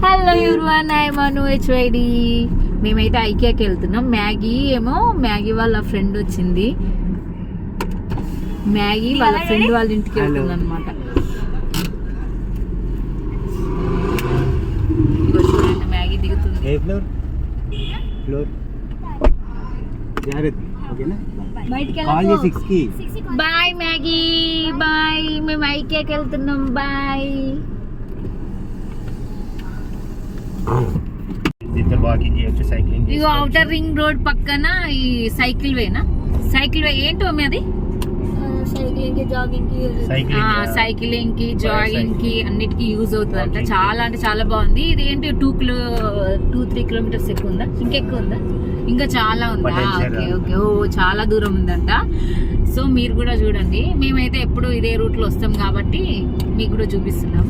Hello everyone, I Manu HYD. మేమైతే ఐకియాకి వెళ్తున్నాం. మ్యాగీ వాళ్ళ ఫ్రెండ్ వచ్చింది. మ్యాగీ వాళ్ళ ఫ్రెండ్ వాళ్ళ ఇంటికి వెళ్తుంది అనమాట. చూడండి, మ్యాగీ దిగుతుంది. Bye Maggie, bye. మేము ఐకియాకి వెళ్తున్నాం. బాయ్. ఇగో ఔటర్ రింగ్ రోడ్ పక్కన ఈ సైకిల్ వే ఏంటో అది సైక్లింగ్ కి జాగింగ్ కి అన్నిటికీ యూజ్ అవుతుంది అంట. చాలా అంటే చాలా బాగుంది. ఇది ఏంటి 2-3 కిలోమీటర్స్ ఎక్కువ ఉందా? ఇంకెక్కువ ఉందా? ఇంకా చాలా ఉందా? Okay okay. ఓ చాలా దూరం ఉందంట. సో మీరు కూడా చూడండి. మేమైతే ఎప్పుడు ఇదే రూట్ లో వస్తాం కాబట్టి మీకు కూడా చూపిస్తున్నాం.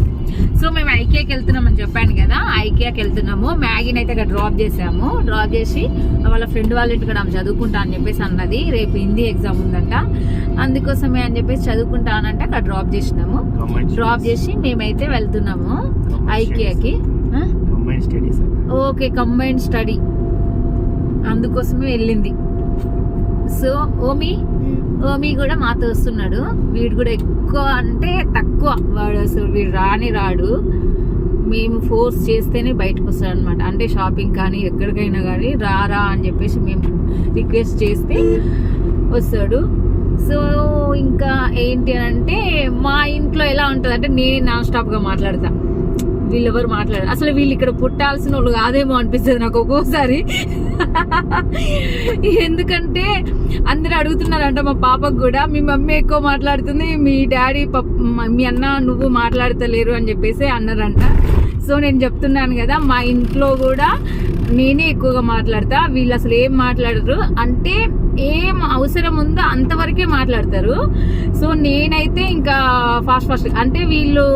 సో మేము ఐకియాకి వెళ్తున్నాం అని చెప్పాను కదా. ఐకియాకి వెళ్తున్నాము. మ్యాగీని అయితే ఇక్కడ డ్రాప్ చేసాము. డ్రాప్ చేసి వాళ్ళ ఫ్రెండ్ వాళ్ళ ఇంటికి ఆమె చదువుకుంటా అని చెప్పేసి అన్నది. రేపు హిందీ ఎగ్జామ్ ఉందంట, అందుకోసమే అని చెప్పేసి చదువుకుంటానంటే అక్కడ డ్రాప్ చేసినాము. డ్రాప్ చేసి మేమైతే వెళ్తున్నాము ఐకియాకి. ఓకే, కంబైన్డ్ స్టడీ, అందుకోసమే వెళ్ళింది. సో ఓమి కూడా మాతో వస్తున్నాడు. వీడు కూడా ఎక్కువ అంటే తక్కువ, వాడు అసలు వీడు రాడు. మేము ఫోర్స్ చేస్తేనే బయటకు వస్తాడు అనమాట. అంటే షాపింగ్ కానీ ఎక్కడికైనా కానీ రా అని చెప్పేసి మేము రిక్వెస్ట్ చేస్తే వస్తాడు. సో ఇంకా ఏంటి అంటే మా ఇంట్లో ఎలా ఉంటుంది అంటే నేను నాన్ స్టాప్గా మాట్లాడతా, వీళ్ళెవరు మాట్లాడారు. అసలు వీళ్ళు ఇక్కడ పుట్టాల్సిన వాళ్ళు కాదేమో అనిపిస్తుంది నాకు ఒక్కోసారి. ఎందుకంటే అందరు అడుగుతున్నారంట మా పాపకు కూడా, మీ మమ్మీ ఎక్కువ మాట్లాడుతుంది, మీ డాడీ మీ అన్న నువ్వు మాట్లాడతలేరు అని చెప్పేసి అన్నారంట. సో నేను చెప్తున్నాను కదా, మా ఇంట్లో కూడా నేనే ఎక్కువగా మాట్లాడతా. వీళ్ళు అసలు ఏం మాట్లాడరు, అంటే ఏం అవసరం ఉందో అంతవరకే మాట్లాడతారు. సో నేనైతే ఇంకా ఫాస్ట్ అంటే వీళ్ళు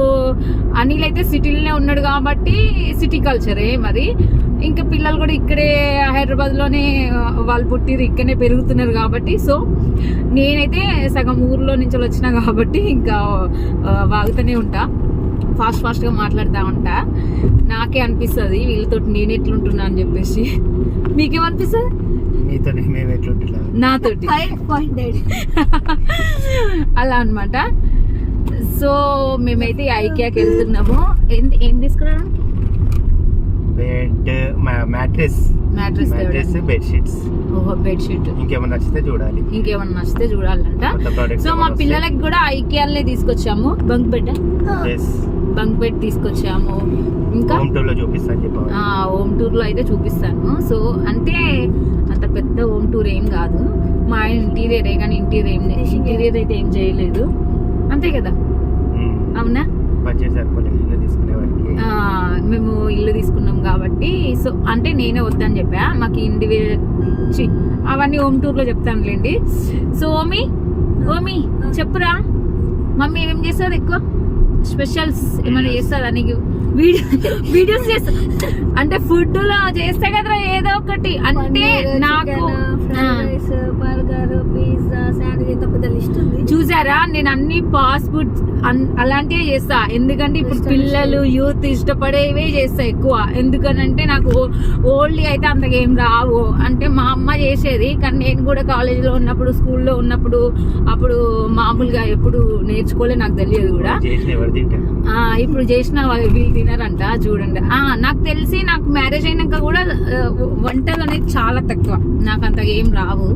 అనిల్ అయితే సిటీలోనే ఉన్నాడు కాబట్టి సిటీ కల్చరే మరి. ఇంకా పిల్లలు కూడా ఇక్కడే హైదరాబాద్లోనే వాళ్ళు పుట్టిరు, ఇక్కడనే పెరుగుతున్నారు కాబట్టి. సో నేనైతే సగం ఊర్లో నుంచి వచ్చినా కాబట్టి ఇంకా వాగుతూనే ఉంటా, ఫాస్ట్గా మాట్లాడుతూ ఉంటా. నాకే అనిపిస్తుంది వీళ్ళతో నేను ఎట్లుంటున్నా అని చెప్పేసి. మీకేమనిపిస్తుంది? నాతోటి అలా అనమాట. సో మేమైతే ఐకియాకి వెళ్తున్నాము. ఏం తీసుకున్నాము? Mattress, bedsheets. ఓహో, బెడ్షీట్. ఇంకేమన్నా నచ్చితే చూడాలంట. సో మా పిల్లలకి కూడా ఐకియాలనే తీసుకొచ్చాము. బంక్ బెడ్ తీసుకొచ్చాము. ఇంకా హోమ్ టూర్ లో అయితే చూపిస్తాను. సో అంటే అంత పెద్ద హోమ్ టూర్ ఏం కాదు, మా ఇంటీరియరే కానీ ఇంటీరియర్ అయితే ఏం చేయలేదు, అంతే కదా? అవునా? మేము ఇల్లు తీసుకున్నాం కాబట్టి. సో అంటే నేనే వద్దని చెప్పా, మాకు ఇండివిజువల్ అవన్నీ హోమ్ టూర్ లో చెప్తానులేండి. సో ఓమి చెప్పురా, మమ్మీ ఏమేం చేస్తారు? ఎక్కువ స్పెషల్స్ ఏమైనా చేస్తారా నీకు? వీడియోస్ చేస్తా అంటే ఫుడ్ లో చేస్తే కదా ఏదో ఒకటి. అంటే నాకు చూసారా, నేను అన్ని ఫాస్ట్ ఫుడ్ అలాంటివే చేస్తా. ఎందుకంటే ఇప్పుడు పిల్లలు యూత్ ఇష్టపడేవే చేస్తా ఎక్కువ. ఎందుకనంటే నాకు ఓల్డ్ అయితే అంతగా ఏం రావు. అంటే మా అమ్మ చేసేది, కానీ నేను కూడా కాలేజీలో ఉన్నప్పుడు స్కూల్లో ఉన్నప్పుడు అప్పుడు మామూలుగా ఎప్పుడు నేర్చుకోలే, నాకు తెలియదు కూడా. ఇప్పుడు చేసిన వీళ్ళు తినరంట చూడండి. నాకు తెలిసి నాకు మ్యారేజ్ అయినాక కూడా వంటలు అనేది చాలా తక్కువ, నాకు అంతగా ఏం రావు,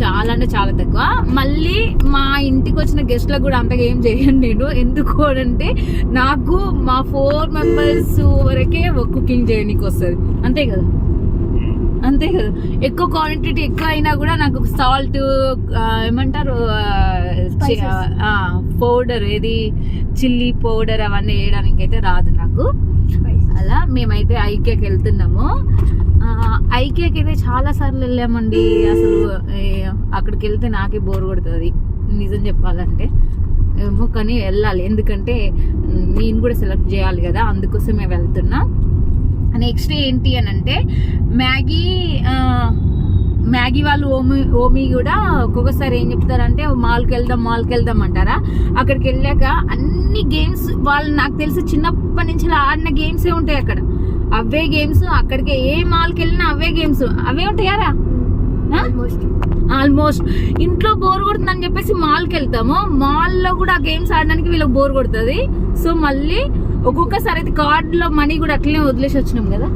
చాలా అంటే చాలా తక్కువ. మళ్ళీ మా ఇంటికి వచ్చిన గెస్ట్లకు కూడా అంతగా ఏం చేయను నేను. ఎందుకు అంటే నాకు మా 4 మెంబర్స్ వరకే కుకింగ్ చేయడానికి వస్తుంది, అంతే కదా? ఎక్కువ క్వాంటిటీ ఎక్కువ అయినా కూడా నాకు సాల్ట్ ఏమంటారు పౌడర్, ఏది చిల్లీ పౌడర్ అవన్నీ వేయడానికి అయితే రాదు నాకు. అలా మేమైతే ఐకియాకి వెళ్తున్నాము. ఐకియాకి అయితే చాలా సార్లు వెళ్ళామండి. అసలు అక్కడికి వెళ్తే నాకే బోర్ కొడుతుంది నిజం చెప్పాలంటే. ఏమో కానీ వెళ్ళాలి, ఎందుకంటే నేను కూడా సెలెక్ట్ చేయాలి కదా, అందుకోసమే వెళ్తున్నా. నెక్స్ట్ ఏంటి అని అంటే మ్యాగీ వాళ్ళు ఓమి కూడా ఒక్కొక్కసారి ఏం చెప్తారంటే మాల్కి వెళ్దాం అంటారా. అక్కడికి వెళ్ళాక అన్ని గేమ్స్ వాళ్ళు నాకు తెలిసి చిన్నప్పటి నుంచి ఆడిన గేమ్సే ఉంటాయి అక్కడ. అవే గేమ్స్ అక్కడికి ఏ మాల్కి వెళ్ళినా అవే గేమ్స్ అవే ఉంటాయారా. ఆల్మోస్ట్ ఇంట్లో బోర్ కొడుతుందని చెప్పేసి మాల్కి వెళ్తాము. మాల్లో కూడా ఆ గేమ్స్ ఆడడానికి వీళ్ళకి బోర్ కొడుతుంది. సో మళ్ళీ ఒక్కొక్కసారి అయితే కార్డులో మనీ కూడా అట్లనే వదిలేసి వచ్చినాం కదా.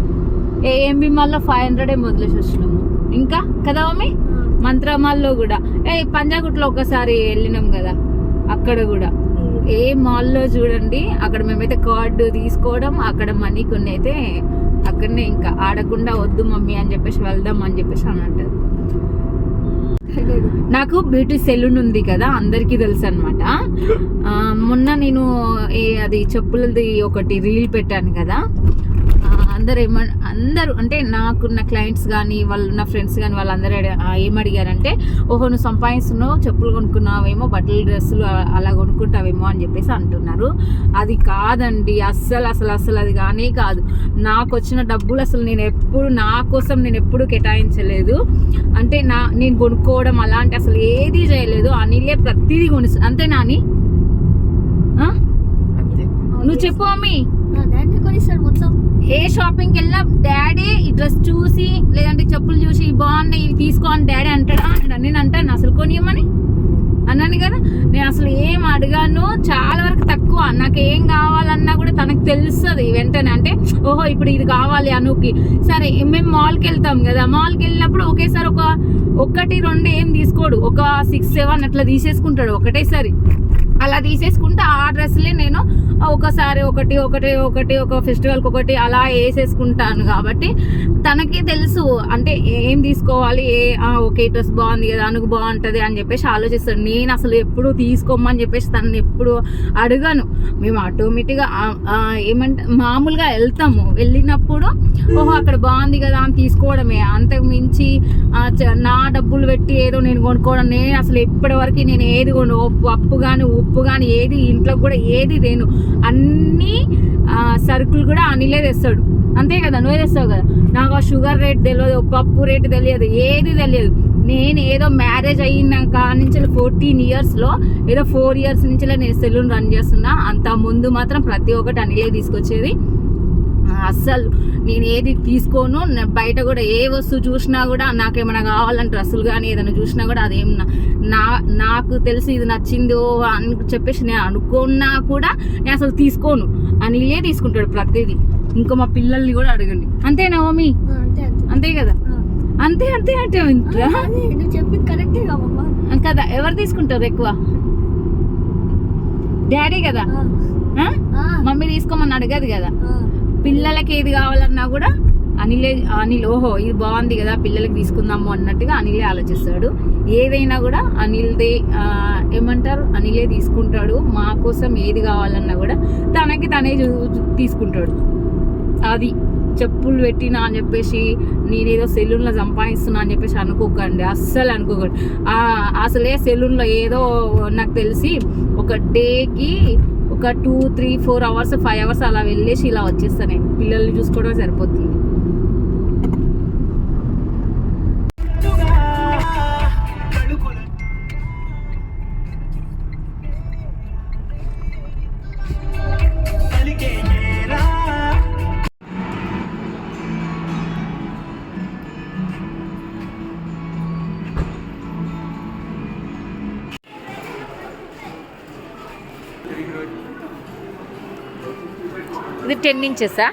ఏఎంబి మాల్లో 500 ఏమో వదిలేసి వచ్చినాము. ఇంకా కదా మమ్మీ మంత్రమాల్లో కూడా పంజాగుట్లో ఒకసారి వెళ్ళినాం కదా, అక్కడ కూడా ఏ మాల్లో చూడండి అక్కడ మేమైతే కార్డు తీసుకోవడం, అక్కడ మనీ కొన్ని అయితే అక్కడనే ఇంకా ఆడకుండా వద్దు మమ్మీ అని చెప్పేసి వెళ్దాం అని చెప్పేసి అని అంటారు. నాకు బ్యూటీ సెలూన్ ఉంది కదా, అందరికీ తెలుసు అనమాట. మొన్న నేను అది చెప్పులది ఒకటి రీల్ పెట్టాను కదా. అందరూ అంటే నాకున్న క్లయింట్స్ కానీ వాళ్ళున్న ఫ్రెండ్స్ కానీ వాళ్ళందరూ ఏమడిగారంటే, ఓహో నువ్వు సంపాదిస్తున్నావు, చెప్పులు కొనుక్కున్నావేమో, బట్టలు డ్రెస్సులు అలా కొనుక్కుంటావేమో అని చెప్పేసి అంటున్నారు. అది కాదండి, అస్సలు అది కానీ కాదు. నాకు వచ్చిన డబ్బులు అసలు నా కోసం నేను ఎప్పుడు కేటాయించలేదు. అంటే నేను కొనుక్కోవడం అలాంటి అసలు ఏది చేయలేదు. అనిలే ప్రతిదీ కొనిస్తాను. అంతేనా అని నువ్వు చెప్పు మమ్మీ. ఏ షాపింగ్కి వెళ్ళినా డాడీ ఈ డ్రెస్ చూసి లేదంటే చెప్పులు చూసి బాగున్నాయి ఇవి తీసుకో అని డాడీ అంటాడా? నేను అంటాను అసలు కొనియమని అన్నాను కదా. నేను అసలు ఏం అడిగాను, చాలా వరకు తక్కువ. నాకు ఏం కావాలన్నా కూడా తనకు తెలుస్తుంది వెంటనే. అంటే ఓహో ఇప్పుడు ఇది కావాలి అనుకి, సరే మేము మాల్కి వెళ్తాం కదా, మాల్కి వెళ్ళినప్పుడు ఒకేసారి ఒకటి రెండు ఏం తీసుకోడు, ఒక 6-7 అట్లా తీసేసుకుంటాడు ఒకటేసారి. అలా తీసేసుకుంటే ఆ డ్రెస్లే నేను ఒకసారి ఒకటి ఒక ఫెస్టివల్కి ఒకటి అలా వేసేసుకుంటాను. కాబట్టి తనకి తెలుసు అంటే ఏం తీసుకోవాలి, ఓకే డ్రెస్ బాగుంది కదా అనుకు బాగుంటుంది అని చెప్పేసి ఆలోచిస్తాడు. నేను అసలు ఎప్పుడు తీసుకోమని చెప్పేసి తనని ఎప్పుడు అడగాను. మేము ఆటోమేటిక్గా మామూలుగా వెళ్తాము, వెళ్ళినప్పుడు ఓహో అక్కడ బాగుంది కదా అని తీసుకోవడమే. అంతకు మించి నా డబ్బులు పెట్టి ఏదో నేను కొనుక్కోవడం, నేను అసలు ఇప్పటి వరకు నేను ఏది కొను, పప్పు కానీ ఉప్పు కానీ ఏది ఇంట్లో కూడా ఏది దేను, అన్నీ సరుకులు కూడా అనిలే తెస్తాడు. అంతే కదా, నువ్వే తెస్తావు కదా. నాకు ఆ షుగర్ రేట్ తెలియదు, పప్పు రేటు తెలియదు, ఏది తెలియదు. నేను ఏదో మ్యారేజ్ అయినాక నుంచి 14 ఇయర్స్లో ఏదో 4 ఇయర్స్ నుంచి నేను సెలూన్ రన్ చేస్తున్నా. అంత ముందు మాత్రం ప్రతి ఒక్కటి అనిలే తీసుకొచ్చేది. అస్సలు నేను ఏది తీసుకోను. బయట కూడా ఏ వస్తువు చూసినా కూడా నాకేమైనా కావాలంటే డ్రెస్సులు కానీ ఏదైనా చూసినా కూడా అదేం నాకు తెలిసి ఇది నచ్చిందో అని చెప్పేసి నేను అనుకున్నా కూడా నేను అసలు తీసుకోను. అనిలే తీసుకుంటాడు ప్రతిదీ. ఇంకా మా పిల్లల్ని కూడా అడగండి. అంతేనా మమ్మీ? అంతే కదా. అంతే అంటే చెప్పింది కరెక్టే కదా. ఎవరు తీసుకుంటారు ఎక్కువ? డాడీ కదా. మమ్మీ తీసుకోమని అడగదు కదా. పిల్లలకి ఏది కావాలన్నా కూడా అనిల్ ఓహో ఇది బాగుంది కదా పిల్లలకి తీసుకుందాము అన్నట్టుగా అనిలే ఆలోచిస్తాడు. ఏదైనా కూడా అనిల్దే ఏమంటారు అనిలే తీసుకుంటాడు. మా కోసం ఏది కావాలన్నా కూడా తనకి తనే తీసుకుంటాడు. అది చెప్పులు పెట్టినా అని చెప్పేసి నేనేదో సెలూన్లో సంపాదిస్తున్నా అని చెప్పేసి అనుకోకండి, అస్సలు అనుకోకండి. అసలే సెలూన్లో ఏదో నాకు తెలిసి ఒక డేకి ఒక 2, 3, 4 అవర్స్ 5 అవర్స్ అలా వెళ్ళేసి ఇలా వచ్చేస్తాను. నేను పిల్లల్ని చూసుకోవడం సరిపోతుంది. ఇది 10 ఇంచెసా?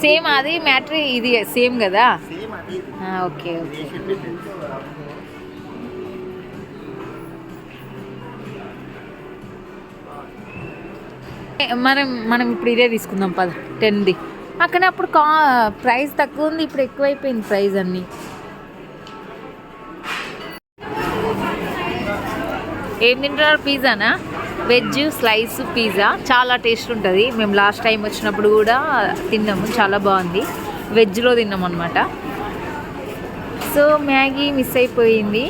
సేమ్ అది మ్యాట్రీ ఇది సేమ్ కదా. Okay okay. మనం ఇప్పుడు ఇదే తీసుకుందాం 10ది. అక్కడ అప్పుడు ప్రైస్ తక్కువ ఉంది, ఇప్పుడు ఎక్కువైపోయింది ప్రైస్ అన్నీ. ఏం తింటున్నారు? పిజ్జానా? వెజ్ స్లైస్ పిజ్జా చాలా టేస్ట్ ఉంటుంది. మేము లాస్ట్ టైం వచ్చినప్పుడు కూడా తిన్నాము, చాలా బాగుంది. వెజ్లో తిన్నాం అనమాట. సో మ్యాగీ మిస్ అయిపోయింది.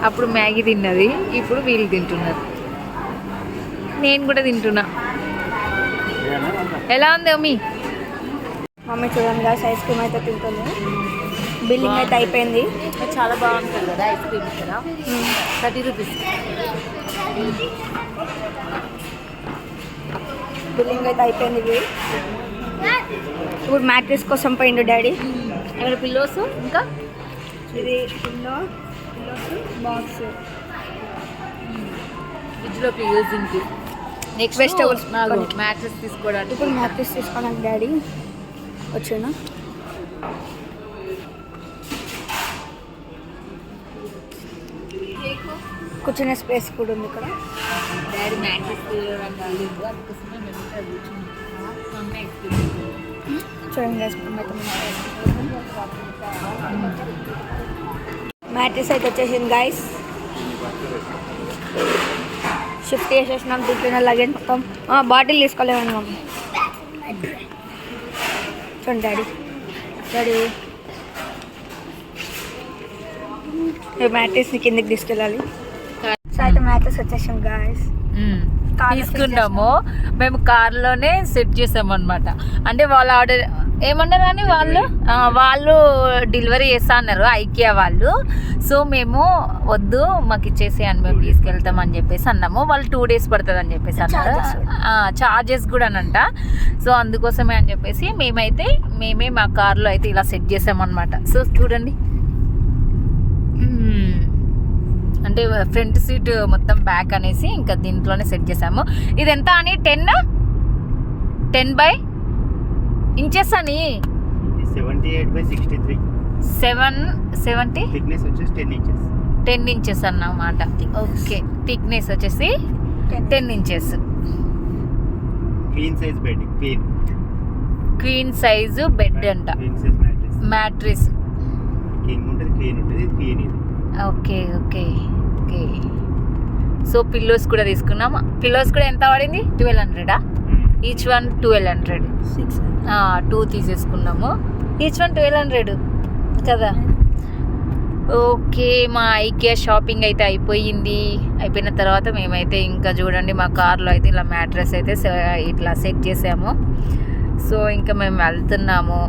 అప్పుడు మ్యాగీ తిన్నది, ఇప్పుడు వీళ్ళు తింటున్నారు. నేను కూడా తింటున్నా. ఎలా ఉంది అమ్మీ? మమ్మీ చూడండి గాయస్ ఐస్ క్రీమ్ అయితే తింటుంది. బిల్లింగ్ అయితే అయిపోయింది. చాలా బాగుంటుంది కదా ఐస్ క్రీమ్ ఇక్కడ 30 రూపీస్. బిల్లింగ్ అయితే అయిపోయింది. ఇవి ఇప్పుడు మ్యాట్రెస్ కోసం పోయిండు డాడీ. ఇక్కడ పిల్లోస్ ఇంకా ఇది పిల్లోస్ బాక్స్ ఫ్రిడ్జ్లోకి యూజింగ్కి. నెక్స్ట్ Vegetables నాకు మ్యాట్రెస్ తీసుకోవడానికి. ఇప్పుడు మ్యాట్రెస్ తీసుకోవడానికి డాడీ వచ్చాను. కూర్చునే స్పేస్ కూడా ఉంది ఇక్కడ. డాడీ మ్యాట్రెస్ తీయడానికి వెళ్ళింది, అందుకోసమే మేము ఇక్కడ కూర్చున్నాం. మమ్మీ ఎక్స్పీరియన్స్ చూడండి guys, మ్యాట్రెస్ అయితే వచ్చేసింది గైస్. షిఫ్ట్ చేసేసినాం. దీంట్లో లగేజ్ మొత్తం బాటిల్ తీసుకోలేమని మమ్మీ. చూడండి డాడీ ఈ మ్యాట్రెస్ని కిందకి తీసుకెళ్ళాలి. సో అయితే మ్యాట్రెస్ వచ్చేసాం గాయస్. తీసుకున్నాము. మేము కార్లోనే సెట్ చేసాము అనమాట. అంటే వాళ్ళు ఆర్డర్ ఏమన్నారు అని వాళ్ళు డెలివరీ చేస్తా అన్నారు ఐకియా వాళ్ళు. సో మేము వద్దు మాకు ఇచ్చేసేయండి, మేము తీసుకెళ్తామని చెప్పేసి అన్నాము. వాళ్ళు 2 days పడుతుంది అని చెప్పేసి అన్నారు. చార్జెస్ కూడా అనంట. సో అందుకోసమే అని చెప్పేసి మేమే మా కార్లో అయితే ఇలా సెట్ చేసామన్నమాట. సో చూడండి, అంటే ఫ్రంట్ సీట్ మొత్తం బ్యాక్ అనేసి ఇంకా దీంట్లోనే సెట్ చేసాము. ఇది ఎంత అని 10 by ఇంచెస్ అని 78/63. 770 థిక్నెస్ వచ్చేసి 10 inches. 10 inches అన్నమాట. ఓకే, థిక్నెస్ వచ్చేసి 10 inches. Queen size bed. Queen size bed అంట. Queen size mattress. కింగ్ ఉంటుంది, క్వీన్ ఉంటుంది, క్వీన్ ఇది. ఓకే. సో పిల్లోస్ కూడా తీసుకున్నాం. పిల్లోస్ కూడా ఎంత పడింది? 1200. Each one 1200. 2 తీసేసుకున్నాము. ఈచ్ వన్ 1200 కదా. ఓకే, మా ఐకియా షాపింగ్ అయితే అయిపోయిన తర్వాత మేమైతే ఇంకా చూడండి మా కార్లో అయితే ఇలా మ్యాట్రెస్ అయితే ఇట్లా సెట్ చేసాము. సో ఇంకా మేము వెళ్తున్నాము.